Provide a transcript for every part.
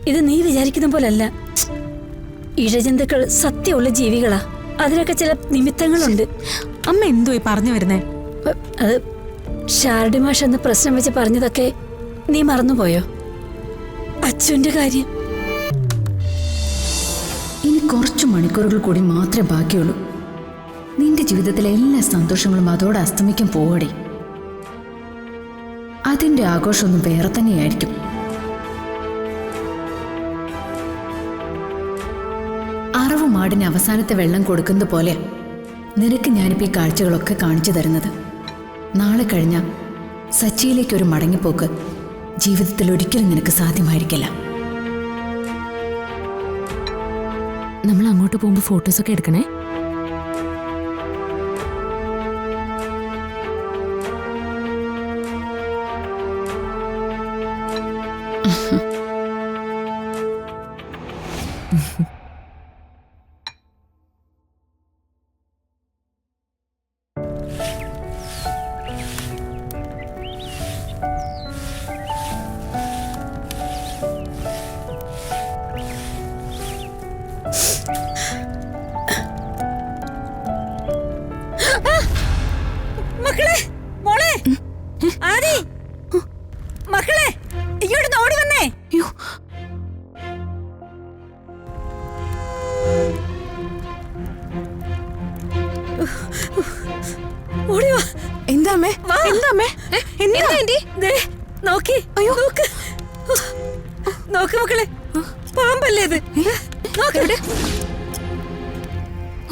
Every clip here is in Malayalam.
ഇത് നീ വിചാരിക്കുന്ന പോലല്ല. ഇഴജന്തുക്കൾ സത്യമുള്ള ജീവികളാ. അതിനൊക്കെ ചില നിമിത്തങ്ങളുണ്ട്. അമ്മ എന്തോ പറഞ്ഞു വരുന്നേ? അത് ഷാരടി മാഷ് എന്ന പ്രശ്നം വെച്ച് പറഞ്ഞതൊക്കെ നീ മറന്നുപോയോ? അച്ഛന്റെ കാര്യം. ഇനി കുറച്ചു മണിക്കൂറുകൾ കൂടി മാത്രമേ ബാക്കിയുള്ളൂ. നിന്റെ ജീവിതത്തിലെ എല്ലാ സന്തോഷങ്ങളും അതോടെ അസ്തമിക്കാൻ പോവടേ. അതിന്റെ ആഘോഷമൊന്നും വേറെ തന്നെയായിരിക്കും. അറവ് മാടിന് അവസാനത്തെ വെള്ളം കൊടുക്കുന്നത് പോലെ നിനക്ക് ഞാനിപ്പോൾ ഈ കാഴ്ചകളൊക്കെ കാണിച്ചു തരുന്നത്. നാളെ കഴിഞ്ഞ സച്ചിയിലേക്കൊരു മടങ്ങിപ്പോക്ക് ജീവിതത്തിൽ ഒരിക്കലും നിനക്ക് സാധ്യമായിരിക്കില്ല. നമ്മൾ അങ്ങോട്ട് പോകുമ്പോൾ ഫോട്ടോസൊക്കെ എടുക്കണേ. മക്കളെ, മോളെ, ആദി, മക്കളെ, ഇങ്ങോട്ട് ഓടി വന്നേ. ഓടി വാ. എന്താ അമ്മേ? എന്താ അമ്മേ? നോക്കി, അയ്യോ നോക്ക്, നോക്ക് മക്കളെ, പാമ്പല്ലേ ഇത്?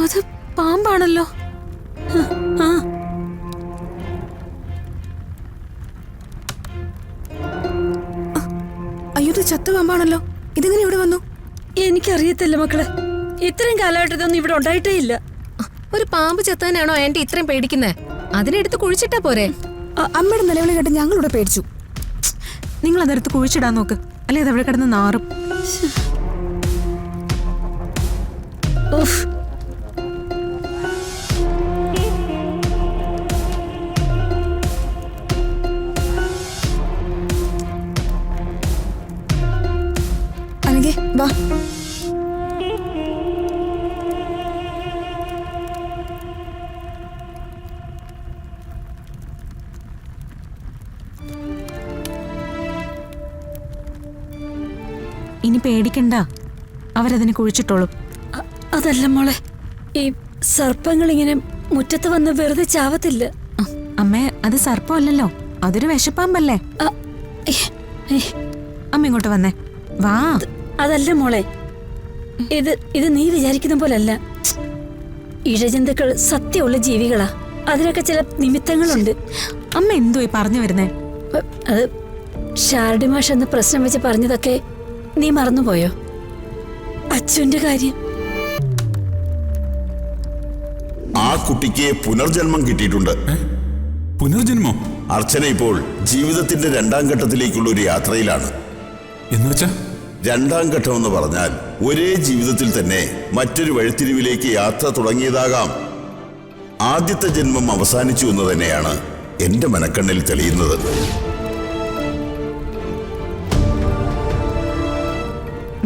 അത് പാമ്പാണല്ലോ. അയ്യോ, ഇത് ചത്ത പാമ്പാണല്ലോ. ഇതെങ്ങനെ ഇവിടെ വന്നു? എനിക്കറിയത്തില്ല മക്കളെ. ഇത്രയും കാലമായിട്ട് ഇതൊന്നും ഇവിടെ ഉണ്ടായിട്ടേ ഇല്ല. ഒരു പാമ്പ് ചത്താനാണോ ആന്റി ഇത്രയും പേടിക്കുന്നേ? അതിനെടുത്ത് കുഴിച്ചിട്ടാ പോരെ? അമ്മയുടെ നിലവിളി കേട്ട് ഞങ്ങളിവിടെ പേടിച്ചു. നിങ്ങൾ അതെടുത്ത് കുഴിച്ചിടാൻ നോക്ക്, അല്ലെ അതവിടെ കിടന്ന് നാറും. അല്ലെങ്കിൽ വാ. ഇനി പേടിക്കണ്ട, അവരതിനെ കുഴിച്ചിട്ടോളും. അതല്ല മോളെ, ഈ സർപ്പങ്ങൾ ഇങ്ങനെ മുറ്റത്ത് വന്ന് വെറുതെ ചാവത്തില്ല. അമ്മേ, അത് സർപ്പമല്ലല്ലോ, അതൊരു വിഷപ്പാമ്പല്ലേ. അമ്മ ഇങ്ങോട്ട് വന്നേ, വാ. അതല്ല മോളെ, ഇത് നീ വിചാരിക്കുന്ന പോലല്ല. ഇഴജന്തുക്കൾ സത്യമുള്ള ജീവികളാ. അതിനൊക്കെ ചില നിമിത്തങ്ങളുണ്ട്. അമ്മ എന്തോ പറഞ്ഞു വരുന്നേ? അത് ഷാരടി മാഷ് എന്ന പ്രശ്നം വെച്ച് പറഞ്ഞതൊക്കെ നീ മറന്നുപോയോ? അച്ഛന്റെ കാര്യം. ആ കുട്ടിക്ക് പുനർജന്മം കിട്ടിയിട്ടുണ്ട്. പുനർജന്മോ? അർച്ചന ഇപ്പോൾ ജീവിതത്തിന്റെ 2ാം ഘട്ടത്തിലേക്കുള്ള ഒരു യാത്രയിലാണ്. എന്നുവെച്ചാ? 2ാം ഘട്ടം എന്ന് പറഞ്ഞാൽ ഒരേ ജീവിതത്തിൽ തന്നെ മറ്റൊരു വഴിത്തിരിവിലേക്ക് യാത്ര തുടങ്ങിയതാകാം. ആദ്യത്തെ ജന്മം അവസാനിച്ചു എന്ന് തന്നെയാണ് എന്റെ മനക്കണ്ണിൽ തെളിയുന്നത്.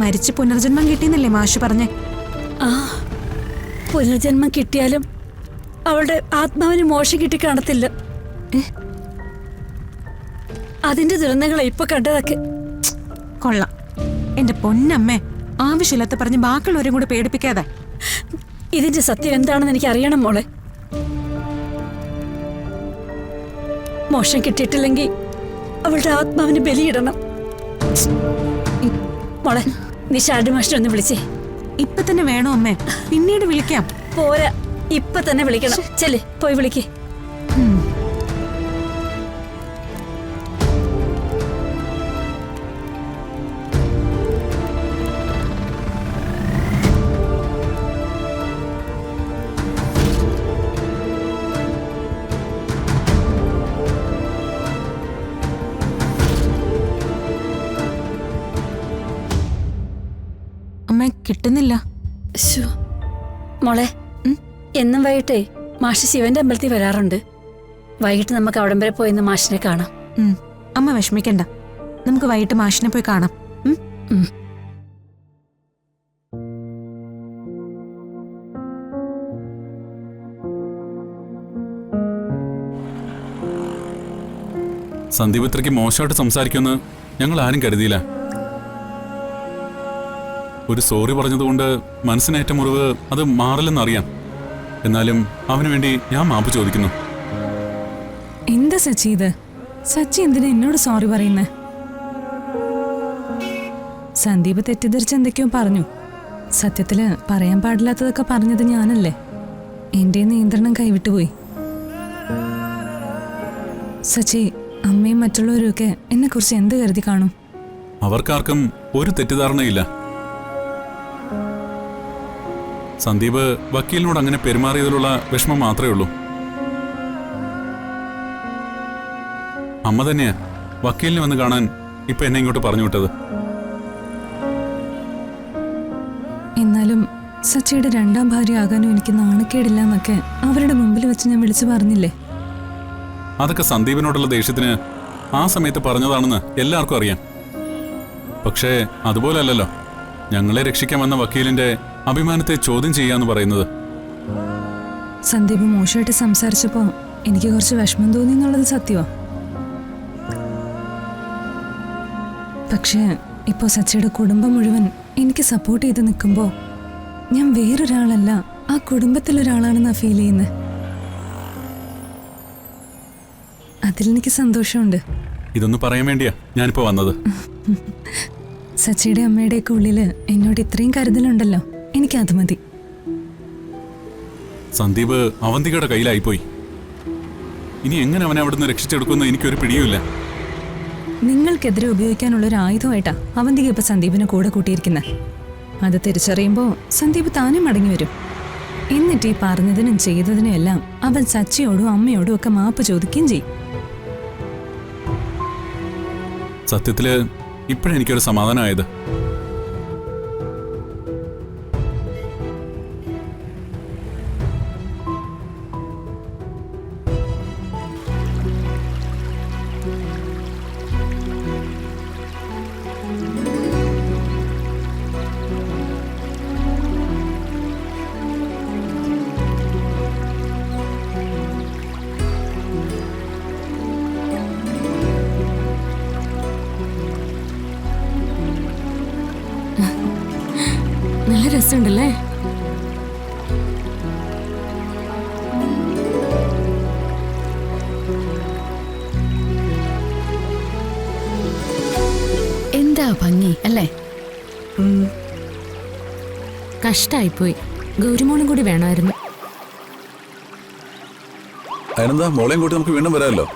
മരിച്ച് പുനർജന്മം കിട്ടിയെന്നല്ലേ മാഷ് പറഞ്ഞേ? ആ, പുനർജന്മം കിട്ടിയാലും അവളുടെ ആത്മാവിന് മോശം കിട്ടി കാണത്തില്ല. അതിന്റെ ദുരന്തങ്ങളെ ഇപ്പൊ കണ്ടതൊക്കെ. കൊള്ളാം എന്റെ പൊന്നമ്മേ, ആവശ്യമില്ലാത്ത പറഞ്ഞ് ബാക്കിയുള്ളവരും കൂടെ പേടിപ്പിക്കാതെ. ഇതിന്റെ സത്യം എന്താണെന്ന് എനിക്ക് അറിയണം മോളെ. മോശം കിട്ടിയിട്ടില്ലെങ്കിൽ അവളുടെ ആത്മാവിന് ബലിയിടണം. മോളെ, നീ ഷാരടി മാഷിനെ ഒന്ന് വിളിച്ചേ. ഇപ്പൊ തന്നെ വേണോ അമ്മേ? പിന്നീട് വിളിക്കാം. പോരാ, ഇപ്പൊ തന്നെ വിളിക്കണം. ചെല്ലേ, പോയി വിളിക്കേ. അമ്മ കിട്ടുന്നില്ല. മോളെ, എന്നും വൈകിട്ടേ മാഷ് ശിവന്റെ അമ്പലത്തിൽ വരാറുണ്ട്. വൈകിട്ട് നമുക്ക് അവിടം വരെ പോയിന്ന് മാഷിനെ കാണാം. അമ്മ വിഷമിക്കണ്ട, നമുക്ക് വൈകിട്ട് മാഷിനെ പോയി കാണാം. സന്ദീപ് ഇത്രയ്ക്ക് മോശമായിട്ട് സംസാരിക്കുമെന്ന് ഞങ്ങൾ ആരും കരുതിയില്ല. ഒരു സോറി പറഞ്ഞതുകൊണ്ട് മനസ്സിനേറ്റ മുറിവ് അത് മാറില്ലെന്നറിയാം. എന്നാലും അവന് വേണ്ടി ഞാൻ മാപ്പ് ചോദിക്കുന്നു. എന്താ സച്ചി ഇത്? സച്ചി എന്തിനാ എന്നോട് സോറി പറയുന്നേ? സന്ദീപ് തെറ്റിദ്ധരിച്ച് എന്തൊക്കെയോ പറഞ്ഞു. സത്യത്തില് പറയാൻ പാടില്ലാത്തതൊക്കെ പറഞ്ഞത് ഞാനല്ലേ. എന്റെ നിയന്ത്രണം കൈവിട്ടുപോയി. സച്ചി, അമ്മയും മറ്റുള്ളവരുമൊക്കെ എന്നെ കുറിച്ച് എന്ത് കരുതി കാണും? അവർക്കാർക്കും ഒരു തെറ്റിദ്ധാരണയില്ല. സന്ദീപ് വക്കീലിനോട് അങ്ങനെ പെരുമാറിയതിലുള്ള വിഷമം മാത്രമേ ഉള്ളൂ. അമ്മ തന്നെയാ വക്കീലിനെ വന്ന് കാണാൻ ഇപ്പൊ എന്നെ ഇങ്ങോട്ട് പറഞ്ഞു വിട്ടത്. എന്നാലും സച്ചിയുടെ രണ്ടാം ഭാര്യ ആകാനും എനിക്ക് നാണക്കേടില്ല എന്നൊക്കെ അവരുടെ മുമ്പിൽ വെച്ച് ഞാൻ വിളിച്ചു പറഞ്ഞില്ലേ? അതൊക്കെ സന്ദീപിനോടുള്ള ദേഷ്യത്തിന് ആ സമയത്ത് പറഞ്ഞതാണെന്ന് എല്ലാവർക്കും അറിയാം. പക്ഷേ അതുപോലെ അല്ലല്ലോ ഞങ്ങളെ രക്ഷിക്കാൻ വന്ന വക്കീലിന്റെ അഭിമാനത്തെ ചോദ്യം ചെയ്യാന്ന് പറയുന്നത്. സന്ദീപ് മോശമായിട്ട് സംസാരിച്ചപ്പോ എനിക്ക് കുറച്ച് വിഷമം തോന്നി എന്നുള്ളത് സത്യമാ. പക്ഷേ ഇപ്പോ സച്ചിയുടെ കുടുംബം മുഴുവൻ എനിക്ക് സപ്പോർട്ട് ചെയ്ത് നിൽക്കുമ്പോ ഞാൻ വേറൊരാളല്ല, ആ കുടുംബത്തിലൊരാളാണെന്നാ ഫീൽ ചെയ്യുന്നത്. അതിലെനിക്ക് സന്തോഷമുണ്ട്. ഇതൊന്ന് പറയാൻ വേണ്ടിയാ ഞാനിപ്പോ വന്നത്. സച്ചിയുടെ അമ്മയുടെയൊക്കെ ഉള്ളില് എന്നോട് ഇത്രയും കരുതലുണ്ടല്ലോ, എനിക്കത് മതി. സന്ദീപ് അവന്തികയുടെ കയ്യിലായിപ്പോയി. ഇനി എങ്ങനെ അവനെ അവിടുന്ന് രക്ഷിച്ചെടുക്കുമെന്ന് എനിക്കൊരു പിടിയുമില്ല. നിങ്ങൾക്കെതിരെ ഉപയോഗിക്കാനുള്ള ഒരു ആയുധമായിട്ടാ അവന്തിക ഇപ്പൊ സന്ദീപിനെ കൂടെ കൂട്ടിയിരിക്കുന്നത്. അത് തിരിച്ചറിയുമ്പോ സന്ദീപ് താനും മടങ്ങി വരും. എന്നിട്ട് ഈ പറഞ്ഞതിനും ചെയ്തതിനും എല്ലാം അവൻ സച്ചിയോടും അമ്മയോടും ഒക്കെ മാപ്പ് ചോദിക്കുകയും ചെയ്യും. സത്യത്തില് ഇപ്പോഴെനിക്കൊരു സമാധാനമായത്. നല്ല രസമുണ്ടല്ലേ? എന്താ ഭംഗി അല്ലേ? കഷ്ടായിപ്പോയി. ഗൗരിമോളും കൂടി വേണമായിരുന്നു. അതിനെന്താ, മോളെയും കൂട്ടി നമുക്ക് വീണ്ടും വരാമല്ലോ.